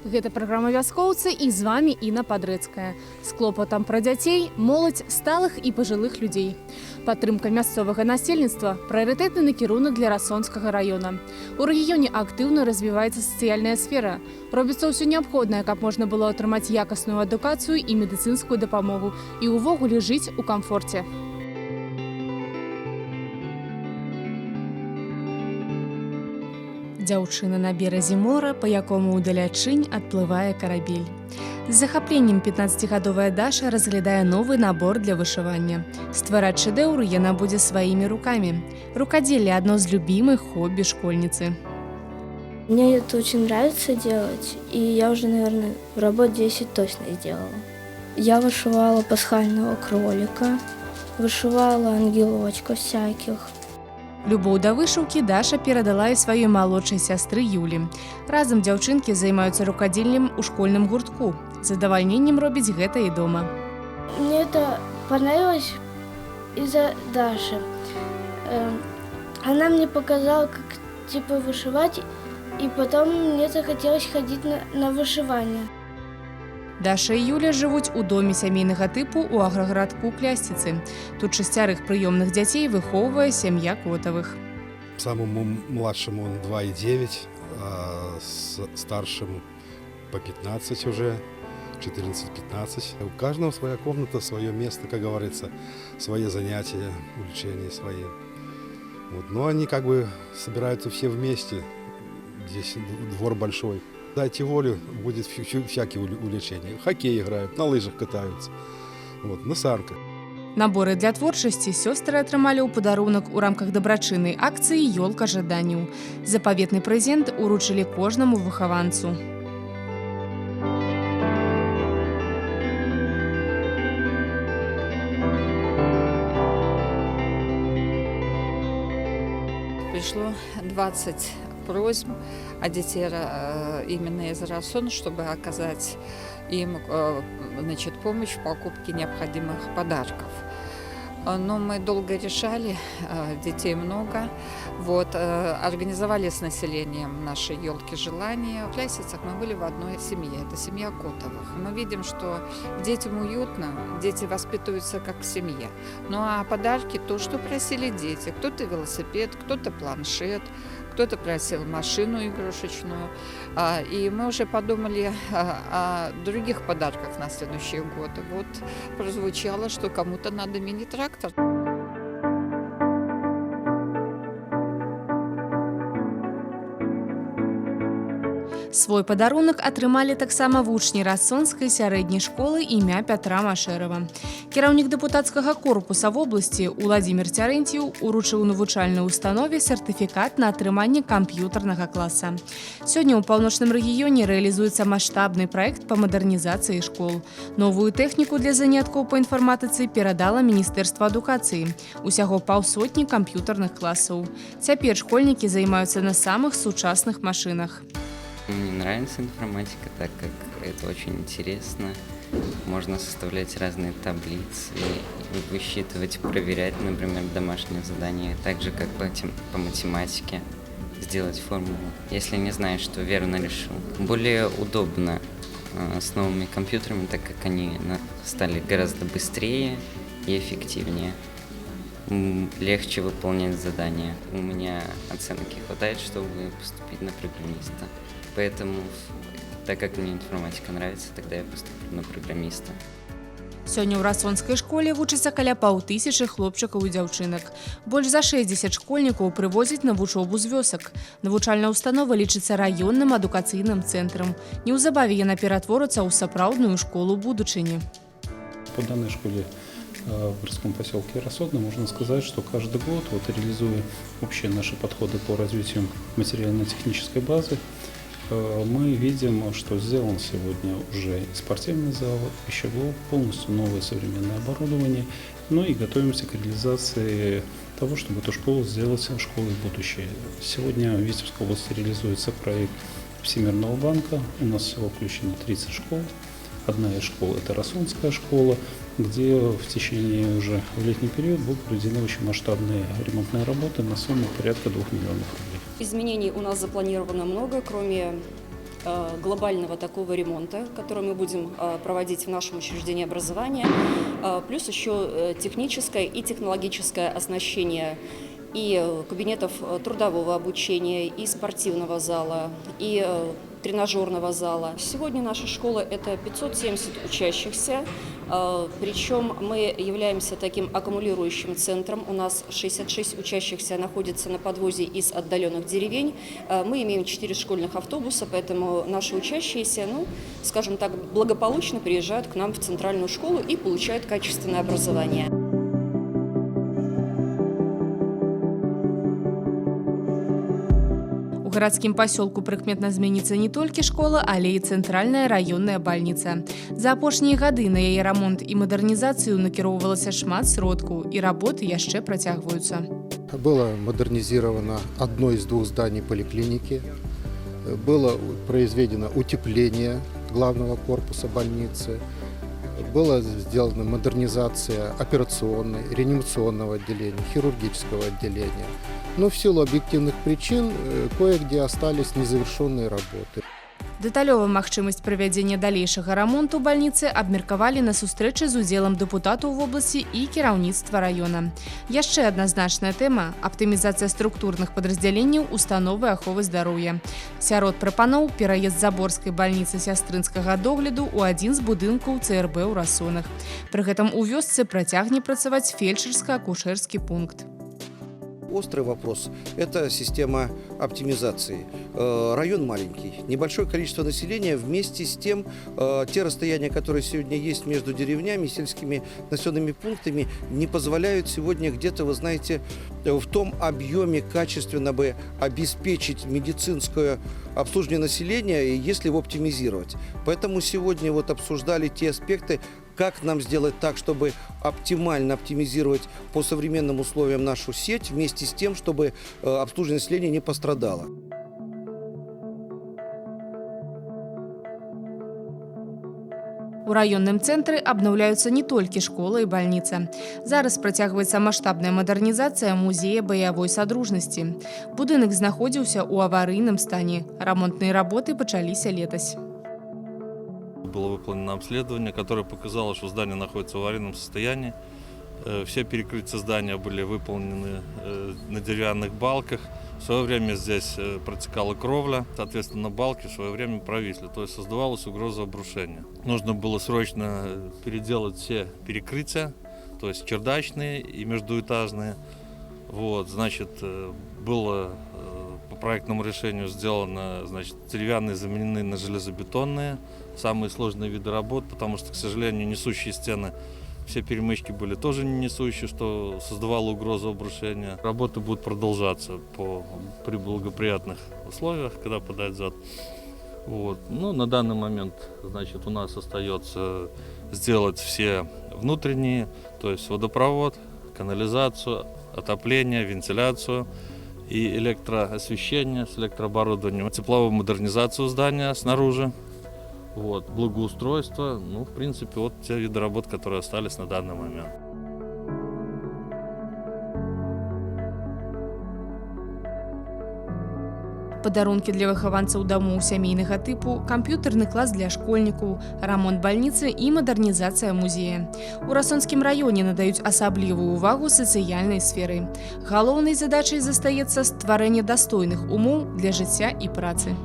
Гэта праграма «Вяскоўцы» і з вами Інна Падрэцкая. З клопатам пра дзяцей, моладзь, сталых і пажылых людзей. Падтрымка мясцовага насельніцтва – прыярытэтны накірунак для Расонскага раёна. У рэгіёне актыўна развіваецца сацыяльная сфера. Робіцца ўсё неабходнае, каб можна было атрымаць якасную адукацыю і медыцынскую дапамогу і ўвогуле жыць у камфорце. Дзяўчына на беразе мора, па якому ўдалячынь адплывае карабель. З захапленнем 15гадовая Даша разглядае новы набор для вышывання. Ствараць шэдэўры яна будзе сваімі рукамі. Рукадзелле – одно з любимых хобби школьницы. Мне это очень нравится делать, и я уже, наверное, работ 10 точно сделала. Я вышивала пасхального кролика, вышивала ангелочков всяких. Любоў да вышыўкі Даша перадала і сваёй малодшай сястры Юлі. Разам дзяўчынкі займаюцца рукадзеллем у школьным гуртку. З задавальненнем робіць гэта і дома. Мне это понравилось из-за Даши. Она мне показала, как вышивать, и потом мне захотелось ходить на вышивание. Даша і Юля жывуць у доме сямейнага тыпу ў аграгарадку Клясціцы. Тут 6 прыёмных дзяцей выхоўвае сям'я Котавых. Самому младшему он 2,9, а старшему по 15 уже, 14-15. У каждого своя комната, свое место, как говорится, свои занятия, увлечения свои. Вот. Но они собираются все вместе, здесь двор большой. Дайте волю, будет всякие увлечения. Хоккей играют, на лыжах катаются, на санках. Наборы для творчасці сёстры атрымалі ў падарунак у рамках дабрачыннай акцыі «Ёлка жаданняў». Запаветны прэзент уручылі кожнаму выхаванцу. Пришло 20 просьб от детей именно из Расона, чтобы оказать им помощь в покупке необходимых подарков. Но мы долго решали, детей много. Организовали с населением наши елки желания. В Клясицах мы были в одной семье, это семья Котовых. Мы видим, что детям уютно, дети воспитываются как в семье. Ну а подарки то, что просили дети. Кто-то велосипед, кто-то планшет, кто-то просил машину игрушечную. И мы уже подумали о других подарках на следующие годы. Прозвучало, что кому-то надо мини-трактор. Свой падарунак атрымалі таксама вучні Расонскай сярэдняй школы імя Пятра Машэрава. Кіраўнік дэпутацкага корпуса вобласці Уладзімір Цярэнціў уручыў навучальнай установе сертыфікат на атрыманне камп'ютарнага класа. Сёння ў паўночным рэгіёне рэалізуецца маштабны праект па мадэрнізацыі школ. Новую тэхніку для заняткаў па інфарматыцы перадала Міністэрства адукацыі. Усяго 150 камп'ютарных класаў. Цяпер школьнікі займаюцца на самых сучасных машынах. Мне нравится информатика, так как это очень интересно. Можно составлять разные таблицы, высчитывать, проверять, например, домашние задания, так же, как по математике, сделать формулу, если не знаешь, что верно решил. Более удобно с новыми компьютерами, так как они стали гораздо быстрее и эффективнее. Легче выполнять задания. У меня оценки хватает, чтобы поступить на программиста. Поэтому, так как мне информатика нравится, тогда я поступлю на программиста. Сёння ў Расонскай школе вучыцца каля 5000 хлопчыкаў і дзяўчынак. Больш за 60 школьнікаў прывозяць на вучобу з вёсак. Навучальная установа лічыцца раённым адукацыйным цэнтрам. Неўзабаве яна ператворыцца ў сапраўдную школу будучыні. По данной школе в городском поселке Рассодно можно сказать, что каждый год, реализуя общие наши подходы по развитию материально-технической базы, мы видим, что сделан сегодня уже спортивный зал, пищеблок, полностью новое современное оборудование, и готовимся к реализации того, чтобы эту школу сделать школой будущее. Сегодня в Витебской области реализуется проект Всемирного банка, у нас всего включено 30 школ. Одна из школ – это Рассонская школа, где в течение уже в летний период будут проведены очень масштабные ремонтные работы на сумму порядка 2 миллионов рублей. Изменений у нас запланировано много, кроме глобального такого ремонта, который мы будем проводить в нашем учреждении образования, плюс еще техническое и технологическое оснащение и кабинетов трудового обучения, и спортивного зала, и тренажерного зала. Сегодня наша школа – это 570 учащихся, причем мы являемся таким аккумулирующим центром. У нас 66 учащихся находятся на подвозе из отдаленных деревень. Мы имеем 4 школьных автобуса, поэтому наши учащиеся, скажем так, благополучно приезжают к нам в центральную школу и получают качественное образование. У гарадскім пасёлку прыкметна зменіцца не толькі школа, але і цэнтральная раённая бальніца. За апошнія гады на яе рамонт і мадэрнізацыю накіроўвалася шмат сродкаў, і работы яшчэ працягваюцца. Было модернизировано одно из 2 зданий поликлиники, было произведено утепление главного корпуса больницы, была сделана модернизация операционной, реанимационного отделения, хирургического отделения. Но в силу объективных причин кое-где остались незавершенные работы. Дэталёва магчымасць правядзення далейшага рамонту бальніцы абмеркавалі на сустрэчы з удзелам дэпутатаў вобласці і кіраўніцтва раёна. Яшчэ адназначная тэма – аптымізацыя структурных падраздзяленняў установы аховы здароўя. Сярод прапаноў – пераезд Заборскай бальніцы сястрынскага догляду ў адзін з будынкаў ЦРБ ў Расонах. Пры гэтым у вёсцы працягне працаваць фельчарска-акушэрскі пункт. Острый вопрос – это система оптимизации. Район маленький, небольшое количество населения, вместе с тем те расстояния, которые сегодня есть между деревнями, сельскими населенными пунктами, не позволяют сегодня где-то, вы знаете, в том объеме качественно бы обеспечить медицинское обслуживание населения, если его оптимизировать. Поэтому сегодня вот обсуждали те аспекты, как нам сделать так, чтобы оптимально оптимизировать по современным условиям нашу сеть, вместе с тем, чтобы обслуживание населения не пострадало. У раённым цэнтры абнаўляюцца не толькі школа і бальніца. Зараз працягваецца маштабная мадэрнізацыя музея баявой садружнасці. Будынак знаходзіўся ў аварыйным стане. Рамонтныя работы пачаліся летась. Было выполнено обследование, которое показало, что здание находится в аварийном состоянии. Все перекрытия здания были выполнены на деревянных балках. В свое время здесь протекала кровля, соответственно, балки в свое время провисли, то есть создавалась угроза обрушения. Нужно было срочно переделать все перекрытия, то есть чердачные и междуэтажные. Значит, было по проектному решению сделано, деревянные заменены на железобетонные. Самые сложные виды работ, потому что, к сожалению, несущие стены, все перемычки были тоже не несущие, что создавало угрозу обрушения. Работы будут продолжаться при благоприятных условиях, когда падает зад. На данный момент, у нас остается сделать все внутренние, то есть водопровод, канализацию, отопление, вентиляцию и электроосвещение с электрооборудованием, тепловую модернизацию здания снаружи. Благоустройство, в принципе, те виды работ, которые остались на данный момент. Падарункі для выхаванцаў дамоў сямейнага тыпу, камп'ютэрны клас для школьнікаў, рамонт бальніцы і мадэрнізацыя музея. У Расонскім раёне надаюць асаблівую ўвагу сацыяльнай сферы. Галоўнай задачай застаецца стварэнне дастойных умоў для жыцця і працы.